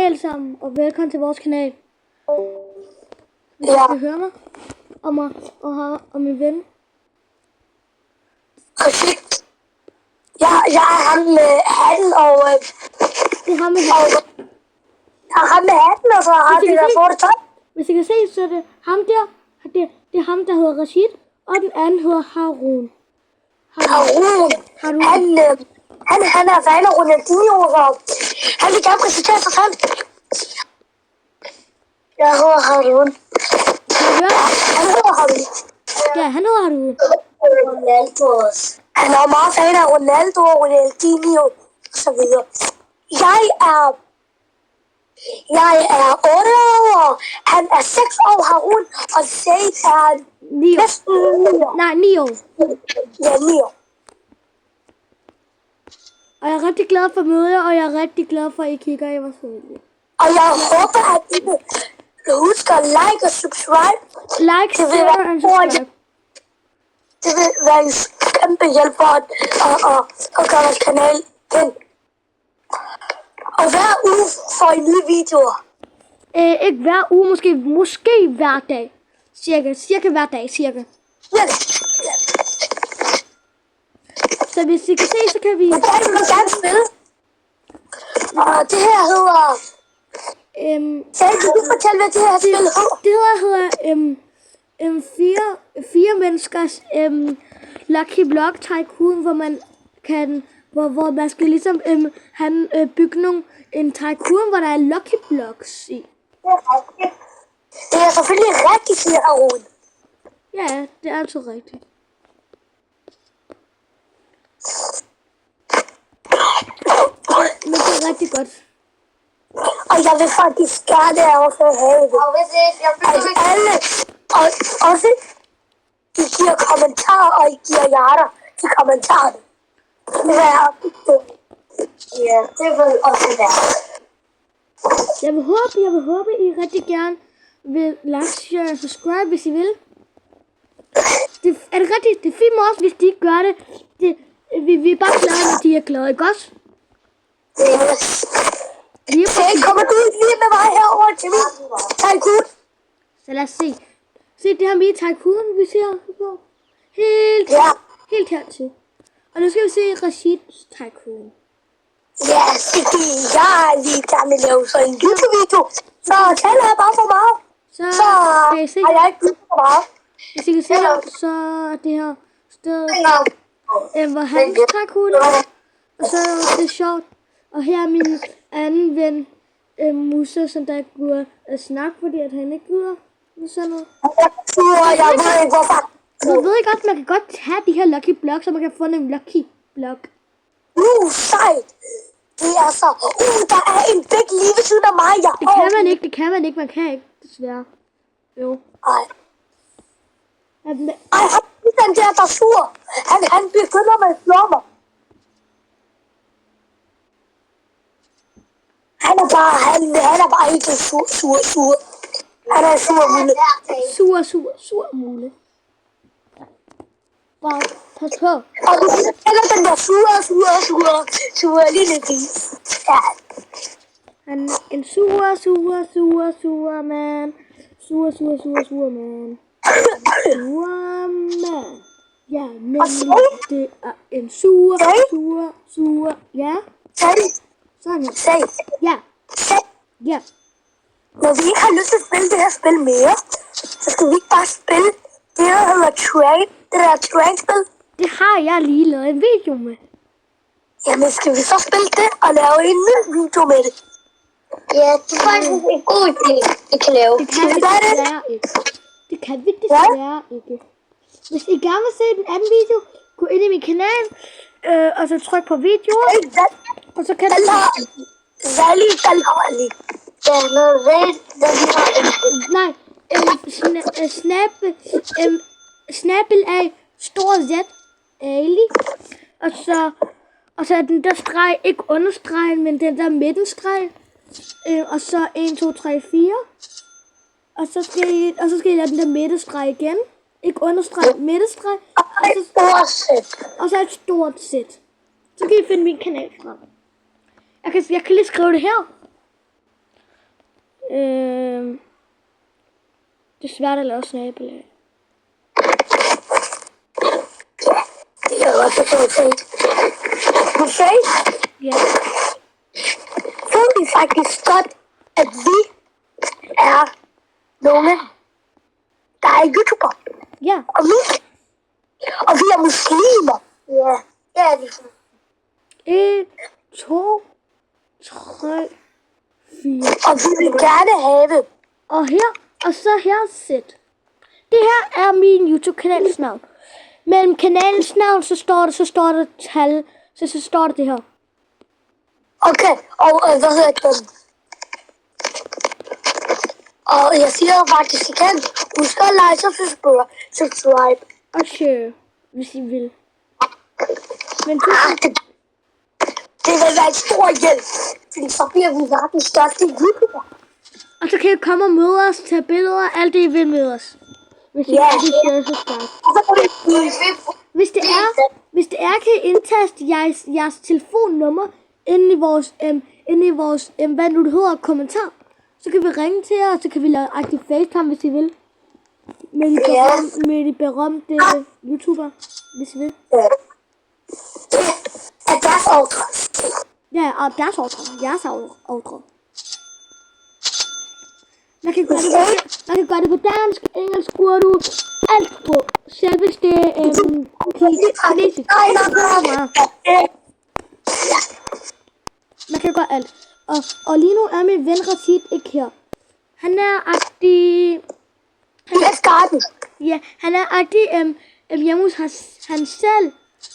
Alle sammen, og velkommen til vores kanal. Hvis Ja. I kan høre mig og min ven. Perfekt. Jeg er ham med hatten og... Det er ham med Jeg er ham med hatten, og så har det der for det tøj. Hvis I kan se, så er det ham der. Det er ham, der hedder Rashid, og den anden hedder Harun. Harun. Han er fan af Ronaldinho, og han vil gerne præsentere sig selv. Jeg hedder Harun. Kan I høre? Han hedder Harun. Ja, han hedder Harun. Ronaldo. Han er meget fan af Ronaldo og Ronaldinho, og så videre. Jeg er 8 år, han er 6 år, Harun, og Zaid er 9 år. næsten 9 år. Nej, 9 år. Ja, 9 år. Og jeg er rigtig glad for mødet, og jeg er rigtig glad for, at I kigger i vores familie. Og jeg håber, at I vil huske at like og subscribe. Like, share og subscribe. Det vil være en kæmpe hjælp for at gøre vores kanal kendt. Og hver uge får I nye videoer. Ikke hver uge, måske hver dag. Cirka hver dag, cirka. Ja. Så hvis I kan se, så kan vi... Men jeg vil gerne spille. Og det her hedder... Kan du fortælle, hvad det her spil hedder? Det hedder fire menneskers Lucky Block Tycoon, hvor man kan... Hvor man skal ligesom bygge en tycoon, hvor der er Lucky Blocks i. Det er selvfølgelig rigtigt, siger Harun. Ja, det er altid rigtigt. Men det er rigtig godt. Og jeg vil faktisk gerne også have det. At alle, og også, I giver kommentarer, og I giver hjerter til kommentarerne. Ja, det vil også være. Jeg vil håbe, I rigtig gerne vil like, share og subscribe, hvis I vil. Er det rigtigt? Det er fint med os, hvis de ikke gør det. Vi er bare glade, når de er glade, ikke også? Yes. Lige Kommer du lige med mig herover til min tycoon? Så lad os se. Se det her med tycoon, vi ser på. Helt hertil. Og nu skal vi se Rashids tycoon. Ja, fordi jeg er lige der med at lave så en YouTube-video. Så taler jeg bare for meget. Så kan I se, har jeg ikke lyst for meget. hvis I kan se her, så er det her sted, hvor hans tycoon er. Og så er det sjovt. Og her er min anden ven, Musa, som der ikke gider at snakke, fordi at han ikke gider med sådan noget. Jeg ved ikke hvorfor. Man ved ikke godt, man kan godt have de her Lucky Blocks, så man kan få en Lucky Block. Sejt. Det er så... der er en bæk lige ved siden af mig. Det kan man ikke, man kan ikke, desværre. Jo. Ej, den der er sur. Han begynder med at slå mig. Han er bare ikke sur. Han er Sur mule. Bare pas på. Og du kender den der sure lille gris. Ja. Han er en sur mand. Sur mand. Ja, men det er en sur. Ja, sådan her. Sag. Ja. Når vi ikke har lyst til at spille det her spil mere, så skal vi ikke bare spille det der hedder Train-spil. Det har jeg lige lavet en video med. Jamen, skal vi så spille det og lave en ny video med det? Ja, det er faktisk en god idé, vi kan lave. Det kan vi desværre ikke. Hvis I gerne vil se den anden video, gå ind i min kanal, og så tryk på videoer. Og så kan du... Nej, snappel af stor Z, Ali. Og så er den der streg, ikke understregen, men den der midtenstreg. Og så 1, 2, 3, 4. Og så skal I lade den der midterstreg igen. Ikke understreg, midterstreg. Og så et stort sæt. Så kan I finde min kanal frem. Jeg kan lige skrive det her. Det er svært at lave snabelag. Det er også sådan. Okay? Ja. Så er vi faktisk godt, at vi er nogle, der er YouTuber. Ja. Og vi er muslimer. Ja, det er vi. 1, 2, 3, 4. Og vi vil gerne have. Og her, og så her sæt. Det her er min YouTube-kanals navn. Mellem kanalens navn, så står der tal. Så står der det her. Okay, og hvad hedder det? Og jeg siger faktisk igen, husk at like og subscribe. Og share, hvis I vil. Men det vil være en stor hjælp, fordi så bliver vi verdens største YouTuber. Og så kan I komme og møde os, tage billeder, alt det I vil med os. Hvis I vil share, subscribe. Hvis det er, kan I indtaste jeres telefonnummer inde i vores hvad nu det hedder, kommentar. Så kan vi ringe til jer, og så kan vi lave aktiv FaceTime, hvis I vil. Med de berømte YouTuber, hvis I vil. Det er deres ordre. Ja, og deres ordre. Jeres ordre. Man kan gøre det på dansk, engelsk, urdu, alt på. Selv hvis det er kinesisk. Man kan gøre alt. Og lige nu er min ven Rashid ikke her. Han er agtig... Ja, han er agtig hjemme hos han selv.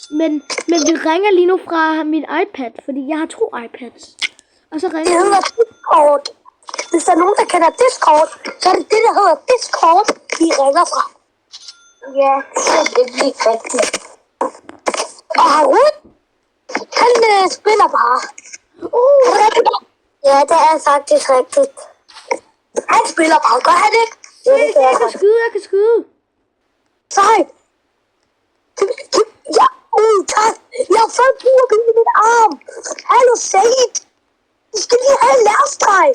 Men vi ringer lige nu fra min iPad, fordi jeg har 2 iPads. Og så ringer det hedder Discord. Hvis der er nogen, der kender Discord, så er det det, der hedder Discord, vi ringer fra. Ja, det er ikke rigtigt. Og Harun, han spiller bare. Ja, det er faktisk rigtigt. Han spiller bare, gør han ikke? Jeg kan skyde. Sej. Ja, tak. Jeg har fået burken i min arm. Hallo, Said. Du skal lige have en lærerstreg.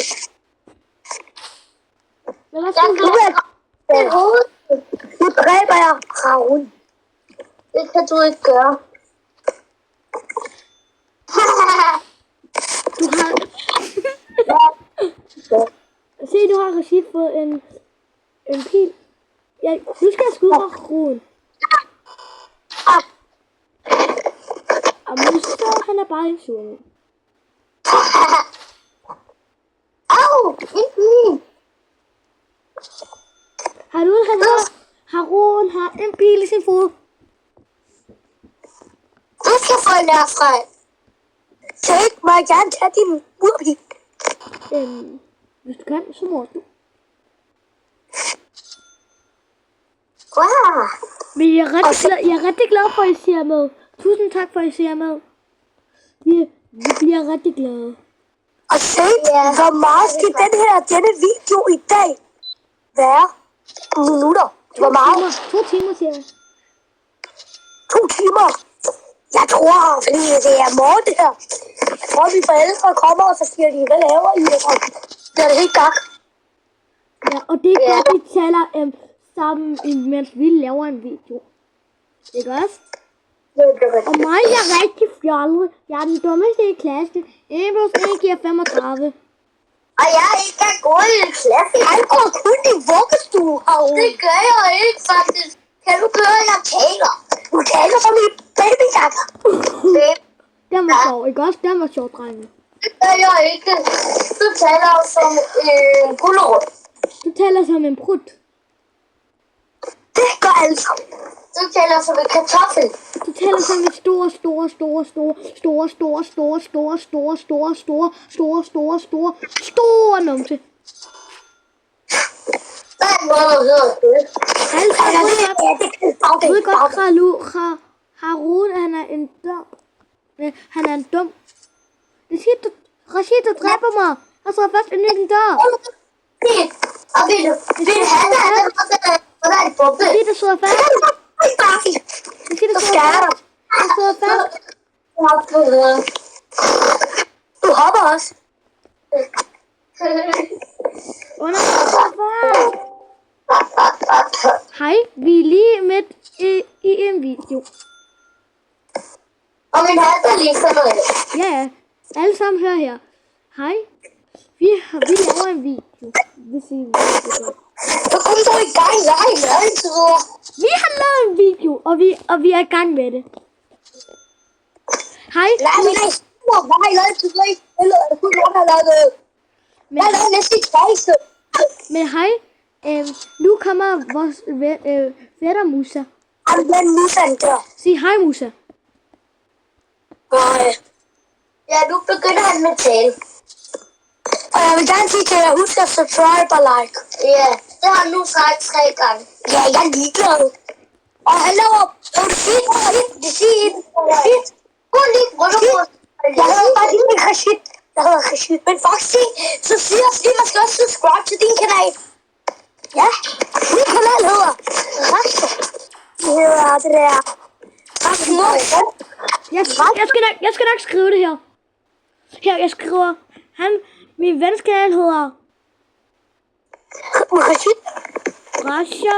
Nu dræber jeg Raoul. Det kan du ikke gøre. Se, du har Rashid fået en pil. Ja, nu skal jeg skyde Raoul. Og Mustafa, han er bare en sur. Au! Harun har en pil i sin fod. Du skal få en nærfrej. Said, må jeg gerne tage din urpil? Hvis du kan, så må du. Wow. Men jeg er rigtig glad for, at I ser med. Tusind tak for, at I ser med. Vi bliver rigtig glade. Og Said, hvor meget skal denne video i dag være? Minutter. Hvor meget? 2 timer, siger jeg. 2 timer? Jeg tror, fordi det er morgen det her. Jeg tror, mine forældre kommer, og så siger de, hvad laver I? Og det er det helt gak. Ja, og det er godt, vi taler sammen, mens vi laver en video. Ikke også? Og mig, jeg er rigtig fjollet. Jeg er den dummeste i klassen. 1 plus 1 giver 35. Og jeg er ikke god i klasse. Jeg går kun i vuggestue herude. Det gør jeg ikke, faktisk. Kan du høre, at jeg taler? Du taler som en babyjakker. Den var sjov, ikke også? Den var sjov, drenge. Det gør jeg ikke. Du taler som en gulerod. Du taler som en prut. Det gør alle sammen. Du taler som en kartoffel. Du taler som en stor numse. Hvad er noget, der hedder det? Jeg ved godt, Harun, han er en dum. Han er en dum. Det siger du, Rashid, du dræber mig. Han sidder fast inde i den dør. Og vil han er en bombe? Det der sidder fast. Det der sidder fast. Han sidder fast. Du hopper også. Hej, vi er lige midt i en video. Og min hat er lige sådan noget. Ja, alle sammen hør her. Hej, vi laver en video. Hvis I vil det godt. Så kom du i gang, jeg har ikke altid. Vi har lavet en video, og vi er i gang med det. Hej. Nej, men jeg har ikke altid. Eller er det kun nogen, der har lavet det? Jeg har lavet næsten et fejse. Men hej, nu kommer vores fætter Musa. Han bliver en musan der. Sig hej Musa. Nej. Ja, nu begynder han med tale. Og jeg vil gerne sige til jer, husk at subscribe og like. Ja, det har han nu sagt 3 gange. Ja, jeg er ligeglad. Og han laver shit. Gå lige, jeg hedder bare lige med Rashid. Jeg hedder Rashid. Men faktisk, så siger jeg, at man skal også subscribe til din kanal. Ja, min kanal hedder Rashid. Det hedder det der. Jeg skal nok skrive det her. Her, jeg skriver. Min vens kanal hedder Rashid. Rasha.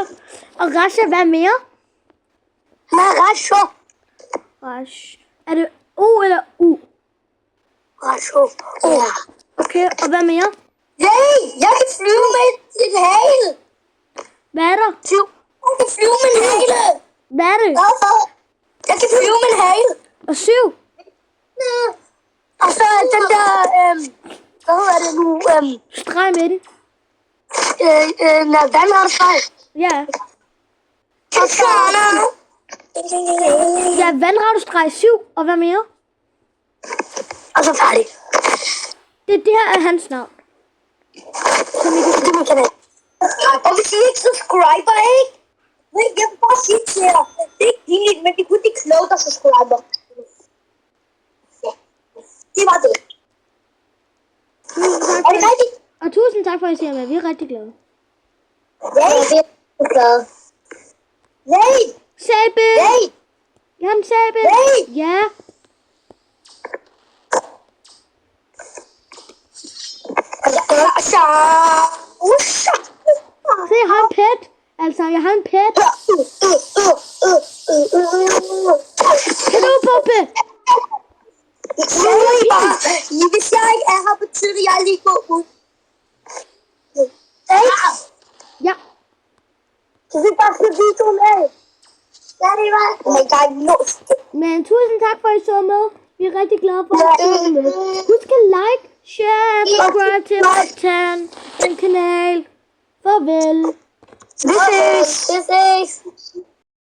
Og Rasha, hvad mere? Rasha. Rash. Er det O eller U? Rasha. Ja. Okay, og hvad mere? Hey, jeg kan flyve med et hale. Hvad er der? Jeg kan flyve med en hale. Hvad er det? Jeg kan flyve med en hale. Og 7. Og så den der, hvad hedder det nu? Streg med den. Vandretstreg. Ja. Og så Ja, vandretstreg 7. Og hvad mere? og så færdig. Det her er hans navn. Som I kan se min kanal. Og hvis I ikke subscriber, ikke? Jeg vil bare sige til jer, det er ikke pinligt, men det er kun de kloge, der subscriber. Ja, det var det. Er det rigtigt? Og tusind tak for, at I ser med. Vi er rigtig glade. Ja, det er glad. Nej! Sæbe! Nej! Jamen, Sæbe! Nej! Ja. Se, jeg har en pet. Altså, jeg har en pet. Kan du, Puppe? Hvis jeg ikke er her, betyder det, at jeg lige går ud. Ja. Så vi bare skal videoen af. Ja, det var. Men der er ikke noget. Men tusind tak for, at I så med. Vi er rigtig glade for, at I så med. Husk at like, share, subscribe til min kanal. Farvel. Vi ses.